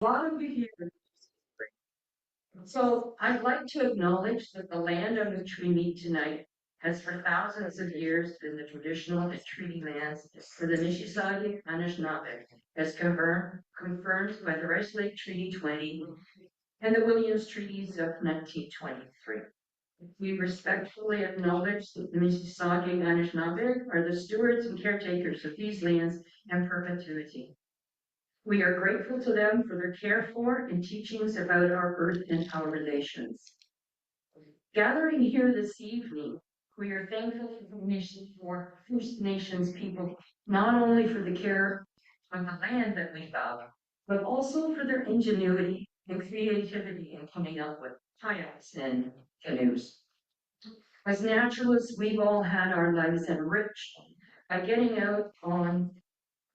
A lot of you here. So I'd like to acknowledge that the land on which we meet tonight has for thousands of years been the traditional treaty lands for the Mississauga Anishinaabe, as confirmed by the Rice Lake Treaty 20 and the Williams Treaties of 1923. We respectfully acknowledge that the Mississauga Anishinaabe are the stewards and caretakers of these lands in perpetuity. We are grateful to them for their care for and teachings about our earth and our relations. Gathering here this evening, we are thankful for First Nations people, not only for the care of the land that we love, but also for their ingenuity and creativity in coming up with kayaks and canoes. As naturalists, we've all had our lives enriched by getting out on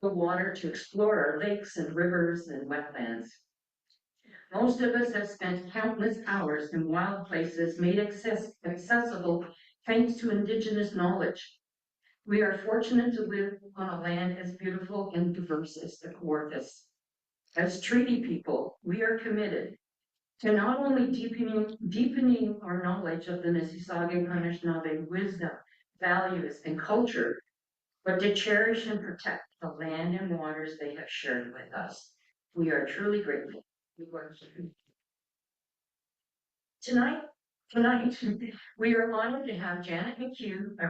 the water to explore our lakes and rivers and wetlands. Most of us have spent countless hours in wild places made accessible thanks to Indigenous knowledge. We are fortunate to live on a land as beautiful and diverse as the Kawarthas. As treaty people, we are committed to not only deepening our knowledge of the Mississauga Anishinaabe wisdom, values, and culture, but to cherish and protect the land and waters they have shared with us. We are truly grateful. Tonight, tonight, we are honored to have Janet McHugh, a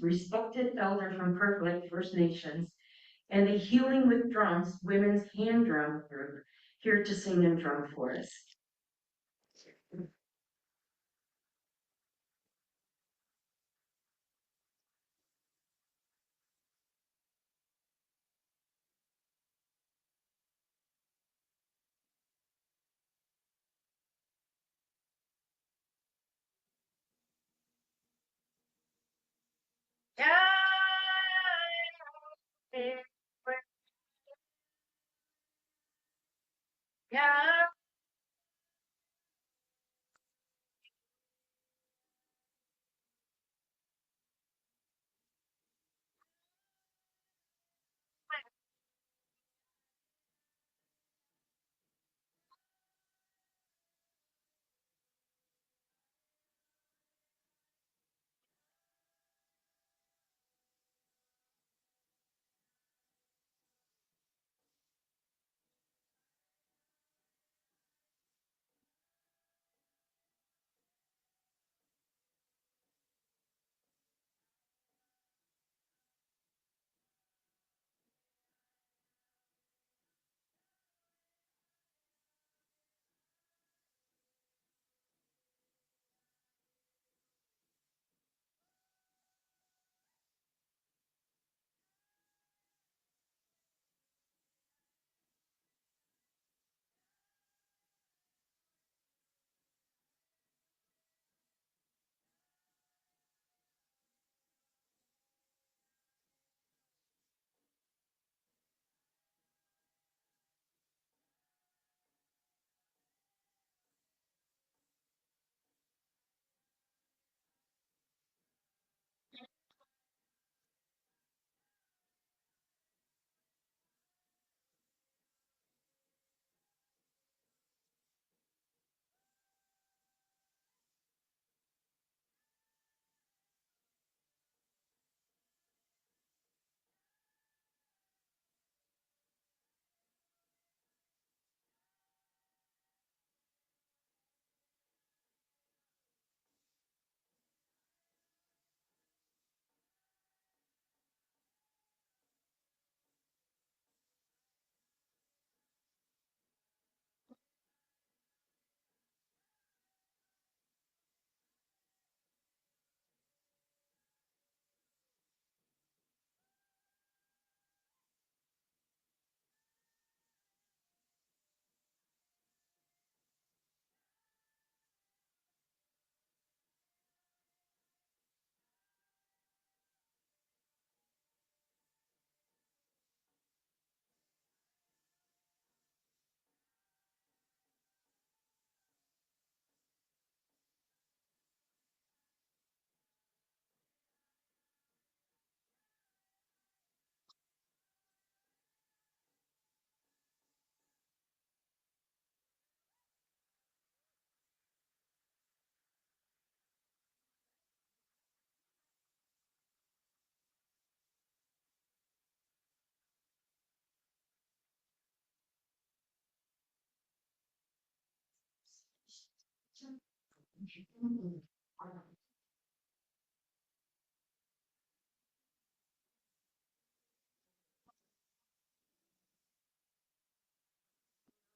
respected elder from Kirk Lake First Nations, and the Healing with Drums Women's Hand Drum Group here to sing and drum for us.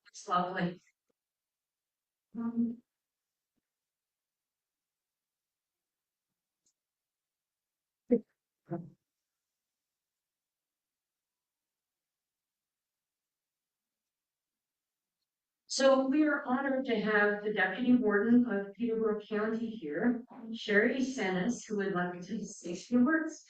It's lovely. So we are honored to have the Deputy Warden of Peterborough County here, Sherry Senes, who would like to say a few words.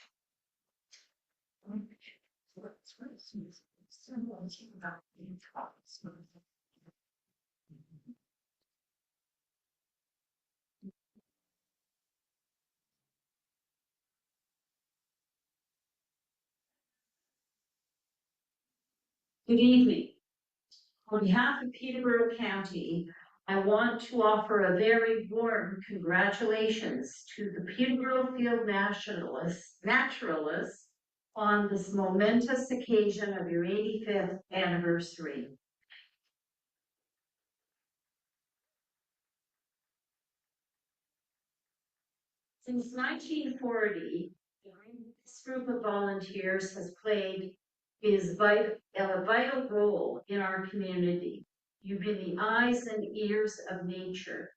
Good evening. On behalf of Peterborough County, I want to offer a very warm congratulations to the Peterborough Field Naturalists on this momentous occasion of your 85th anniversary. Since 1940, this group of volunteers has played a vital role in our community. You've been the eyes and ears of nature,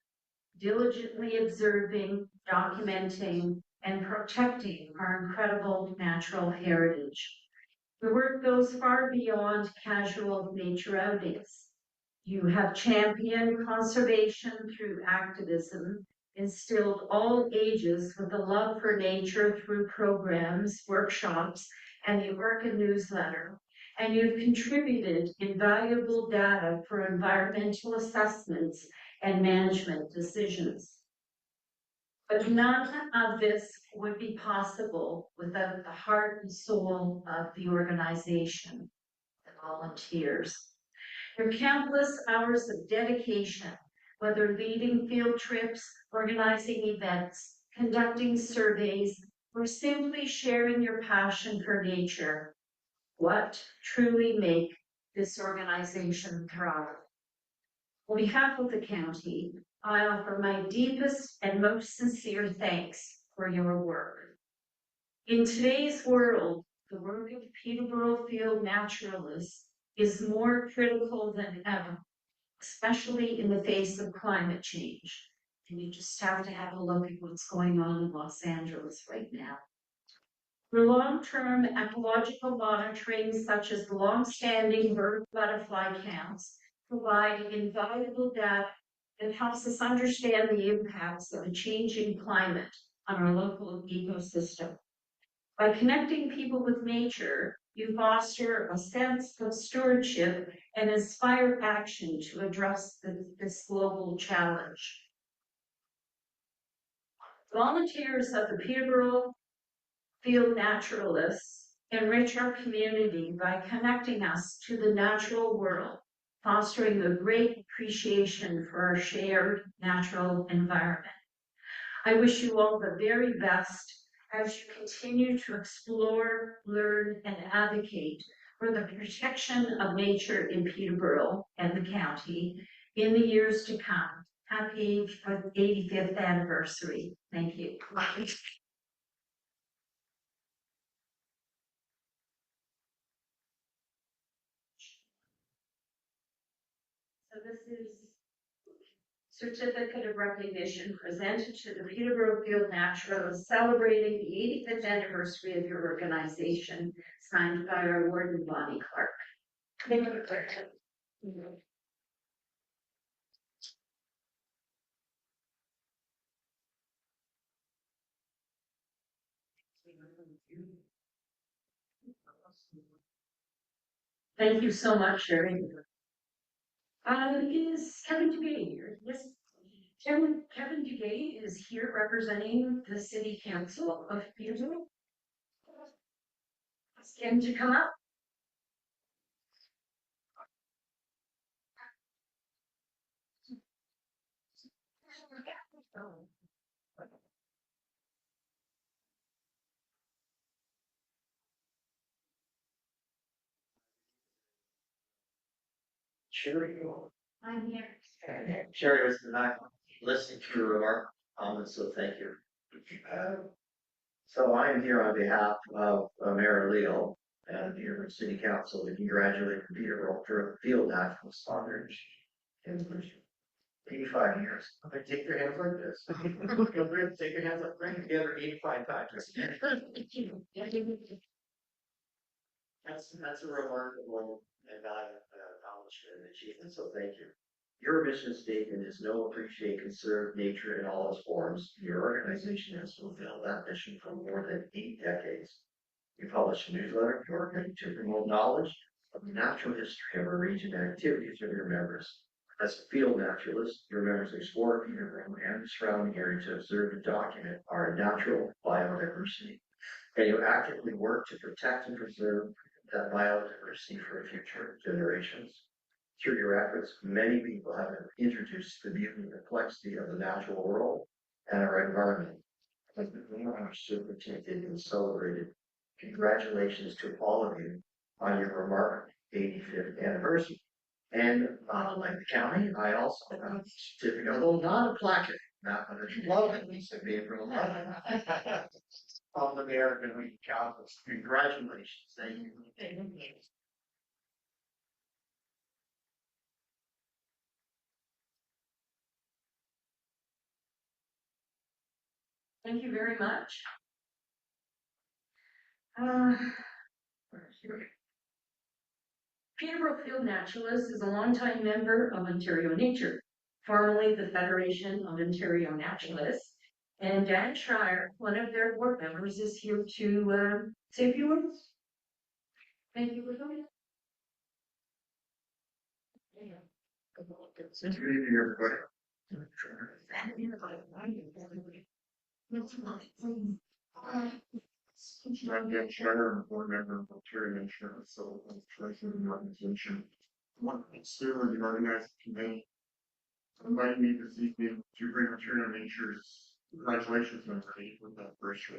diligently observing, documenting, and protecting our incredible natural heritage. The work goes far beyond casual nature outings. You have championed conservation through activism, instilled all ages with a love for nature through programs, workshops, and the Orca newsletter. And you've contributed invaluable data for environmental assessments and management decisions. But none of this would be possible without the heart and soul of the organization, the volunteers. Your countless hours of dedication, whether leading field trips, organizing events, conducting surveys, or simply sharing your passion for nature, what truly make this organization thrive. On behalf of the county, I offer my deepest and most sincere thanks for your work. In today's world, the work of Peterborough Field Naturalists is more critical than ever, especially in the face of climate change. And you just have to have a look at what's going on in Los Angeles right now. For long-term ecological monitoring, such as long-standing bird butterfly counts, provide invaluable data that helps us understand the impacts of a changing climate on our local ecosystem. By connecting people with nature, you foster a sense of stewardship and inspire action to address this global challenge. Volunteers of the Peterborough Field Naturalists enrich our community by connecting us to the natural world, fostering a great appreciation for our shared natural environment. I wish you all the very best as you continue to explore, learn, and advocate for the protection of nature in Peterborough and the county in the years to come. Happy 85th anniversary. Thank you. So this is certificate of recognition presented to the Peterborough Field Naturalists celebrating the 85th anniversary of your organization, signed by our warden, Bonnie Clark. Thank you, Clark. Thank you so much, Sherry. Is Kevin Dugay here? Yes. Kevin Dugay is here representing the City Council of Peterborough. Ask him to come up. Sherry. I'm here. Sherry was the back. listening to your remark, so thank you. So I am here on behalf of Mayor Leo and the Dearborn City Council to congratulate Peter Walter Field Nationals on their 85 years. I'm gonna take your hands like this. I'm gonna take your hands like bring together 85 times. That's a remarkable and valuable accomplishment and achievement. So thank you. Your mission statement is know, appreciate, conserve nature in all its forms. Your organization has fulfilled that mission for more than 8 decades. You publish a newsletter to promote knowledge of the natural history of our region and activities of your members. As a field naturalist, your members explore Peterborough and the surrounding area to observe and document our natural biodiversity. And you actively work to protect and preserve that biodiversity for future generations. Through your efforts, many people have been introduced to the beauty and complexity of the natural world and our environment. Has been more understood, protected, and celebrated. Congratulations to all of you on your remarkable 85th anniversary. And like the county, I also have a certificate, although not a plaque, not under love, at least I made from a lot of the American League Councils. Congratulations. Thank you. Thank you very much. Peterborough Field Naturalist is a longtime member of Ontario Nature, formerly the Federation of Ontario Naturalists. And Dan Schreier, one of their board members, is here to say a few words. Thank you for coming. Good evening, everybody. I'm Dan Schreier, I'm a board member of Ontario Insurance, so I'm treasurer of the organization. One consumer of the organizing committee invited me this evening to bring Ontario Nature's congratulations on with that first show.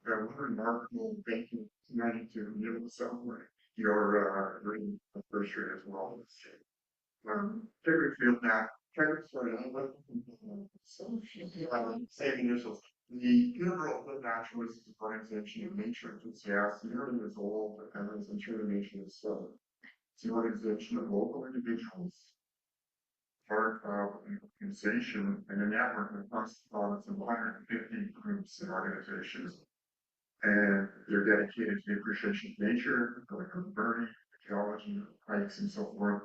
What a remarkable thank you tonight to be able to celebrate your anniversary as well. Figured field now. Sorry, same initials. The Peterborough Field Naturalist is an organization of nature enthusiasts, nearly as old as Ontario Nation is. It's an organization of local individuals, part of an organization and a network across the province of 150 groups and organizations. And they're dedicated to the appreciation of nature, like birding, geology, hikes, and so forth.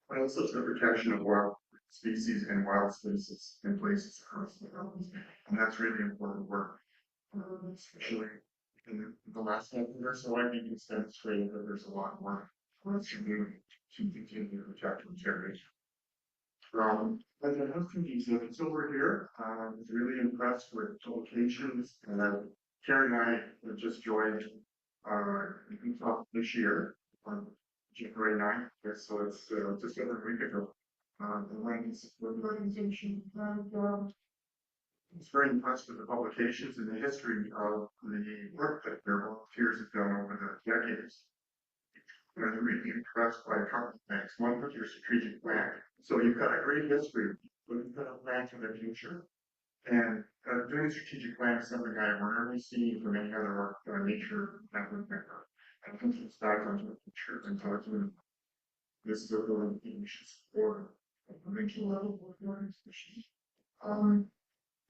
But also to the protection of wild species and wild spaces and places across the province. And that's really important work, especially in the last 10 years. So I think it's demonstrated that there's a lot more for us to do to continue to protect Ontario. As I host the exhibits over here, I was really impressed with publications. Karen and I have just joined this year on January 9th. So it's just over a week ago. The Wings organization. And I was very impressed with the publications and the history of the work that their volunteers have done over the decades. I was really impressed by a couple of things. One was your strategic plan. So you've got a great history, but you've got a plan for the future. And doing a strategic plan is something I rarely see from any other nature network member. I think it's back onto the future and talking this is a really thing we should support at the provincial level with organizations. And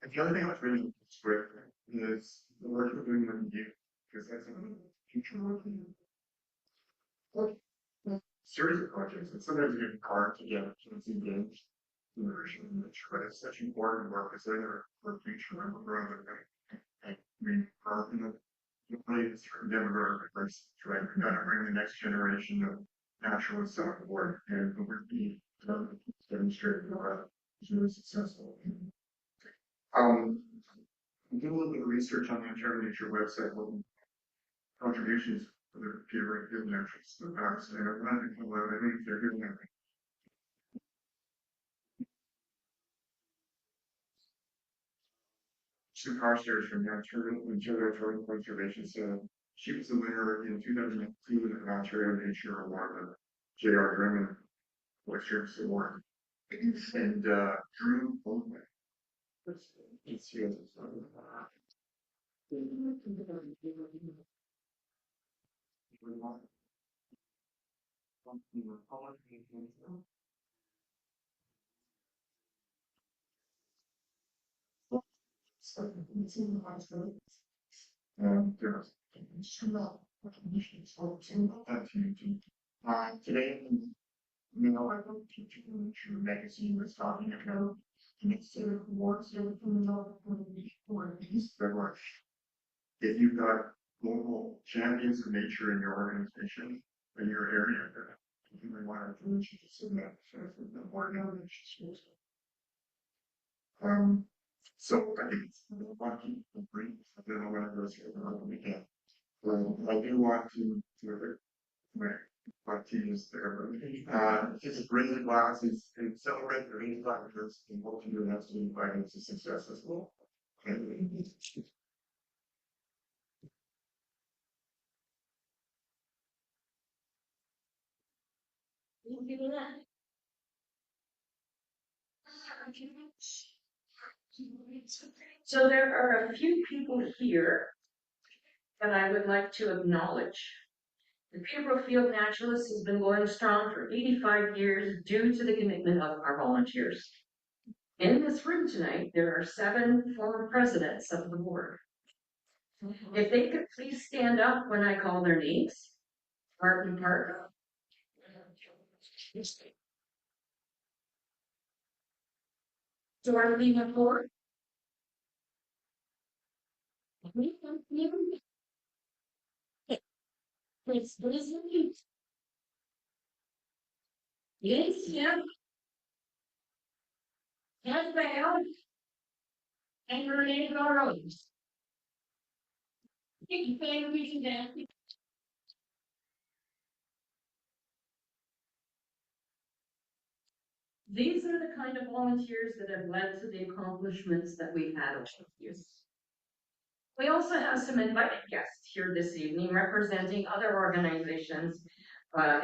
the other thing I was really impressed with is the work we're doing with you, because that's a future work. Series of projects, and sometimes you get hard to get kids engaged in the version of nature, but it's such important work because they're for future and growth. I mean, the place for demographic races, right? We're going to bring the next generation of naturalists on board, and the work being demonstrated is really successful. Do a little bit of research on the Ontario Nature website, looking contributions for the peer field naturalists in the past, and I'm not going to let I think they're doing that. Sue Carstairs from the Ontario Conservation Center. She was the winner in 2019 of the Ontario Nature Award of J.R. Drummond. what's your support? And Drew Bowman. It's here. Today, you know, I wrote to magazine was talking about next year awards everything in for these February. If you've got local champions of nature in your organization, in your area, you may want to submit the board nominations. So I think it's one key to bring. I don't know when it goes here, but we can. I do want to want to use their just bring the glasses and celebrate the green glasses and hope you have to invite them to success as well. So there are a few people here that I would like to acknowledge. The Peterborough Field Naturalist has been going strong for 85 years due to the commitment of our volunteers. In this room tonight, there are 7 former presidents of the board. If they could please stand up when I call their names. Martin Parker. Dorothy McCord. It's Disney. Yes, yeah. That's bad. And Renee Garland. Thank you, family, that. These are the kind of volunteers that have led to the accomplishments that we've had over the years. We also have some invited guests here this evening representing other organizations,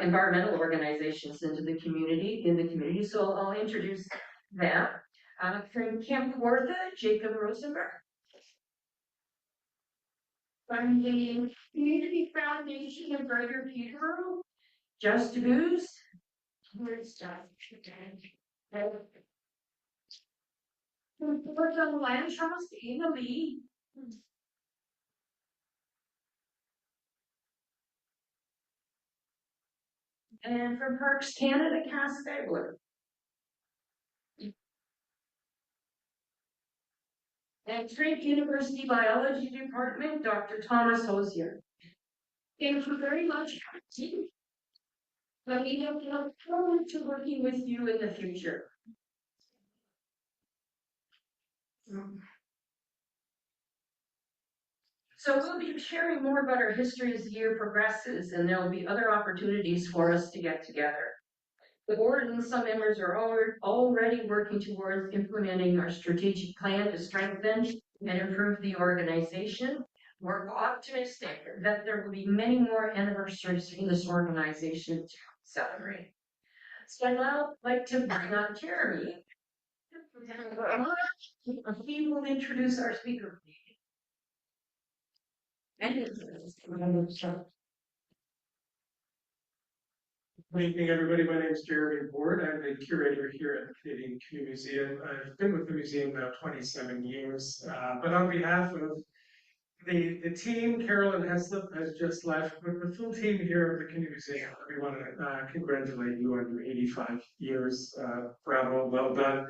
environmental organizations in the community. So I'll introduce them. From Camp Wartha, Jacob Rosenberg. From the Community Foundation of Greater Peterborough, Just Booze. Where's Just? From Portland Land Trust, Ada Lee. And from Parks Canada, Cass Stegler. And Drake University Biology Department, Dr. Thomas Hosier. Thank you very much, team. But we have look forward to working with you in the future. So we'll be sharing more about our history as the year progresses, and there will be other opportunities for us to get together. The board and some members are already working towards implementing our strategic plan to strengthen and improve the organization. We're optimistic that there will be many more anniversaries in this organization to celebrate. So I'd now like to bring on Jeremy. He will introduce our speaker. Good evening, everybody. My name is Jeremy Ward. I'm the curator here at the Canadian Canoe Museum. I've been with the museum now 27 years. But on behalf of the team, Carolyn Heslop has just left, but the full team here at the Canoe Museum, we want to congratulate you on your 85 years. Bravo, well done.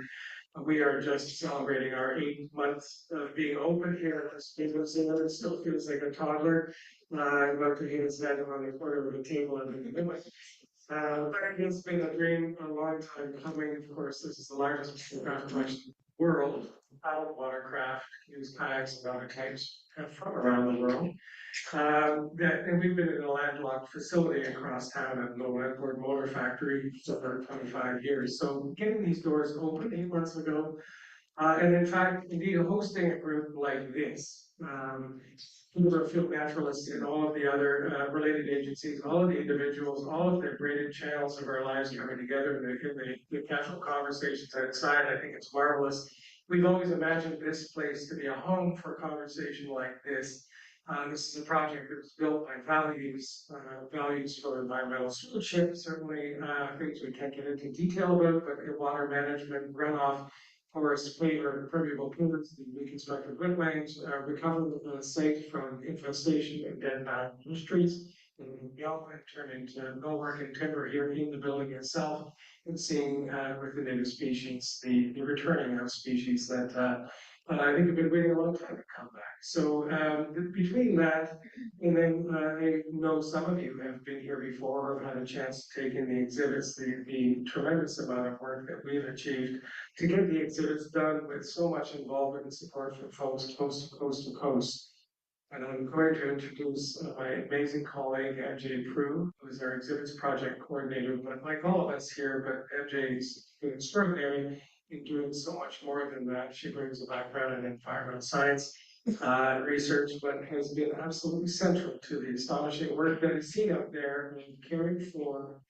We are just celebrating our 8 months of being open here at the museum. It still feels like a toddler. I'd love to hear his head on the corner of the table and it's been a dream a long time coming. Of course, this is the largest craft collection in the world. Watercraft, canoes, kayaks, and other types from around the world. And we've been in a landlocked facility across town at Low Landport Motor Factory for 25 years. So getting these doors open 8 months ago, and in fact, indeed hosting a group like this field naturalists and all of the other related agencies, all of the individuals, all of the braided channels of our lives coming together in the casual conversations outside. I think it's marvelous. We've always imagined this place to be a home for a conversation like this. This is a project that was built by values for environmental stewardship, certainly things we can't get into detail about, but water management, runoff, forest favor, permeable pavements, the reconstructed wetlands, recover the site from infestation and dead industries, and beyond turn into no working timber here in the building itself, and seeing with the native species, the returning of species that I think have been waiting a long time to come back. So between that, and then I know some of you have been here before or have had a chance to take in the exhibits, the tremendous amount of work that we've achieved to get the exhibits done with so much involvement and support from folks coast to coast to coast. And I'm going to introduce my amazing colleague, MJ Prue, who is our exhibits project coordinator. But like all of us here, but MJ is extraordinary in doing so much more than that. She brings a background in environmental science research, but has been absolutely central to the astonishing work that is seen out there in caring for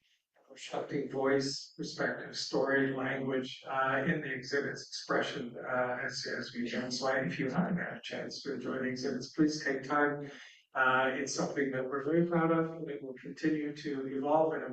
reflecting voice, perspective, story, language in the exhibits expression as we can. So if you haven't had a chance to enjoy the exhibits, please take time. It's something that we're very proud of and it will continue to evolve in a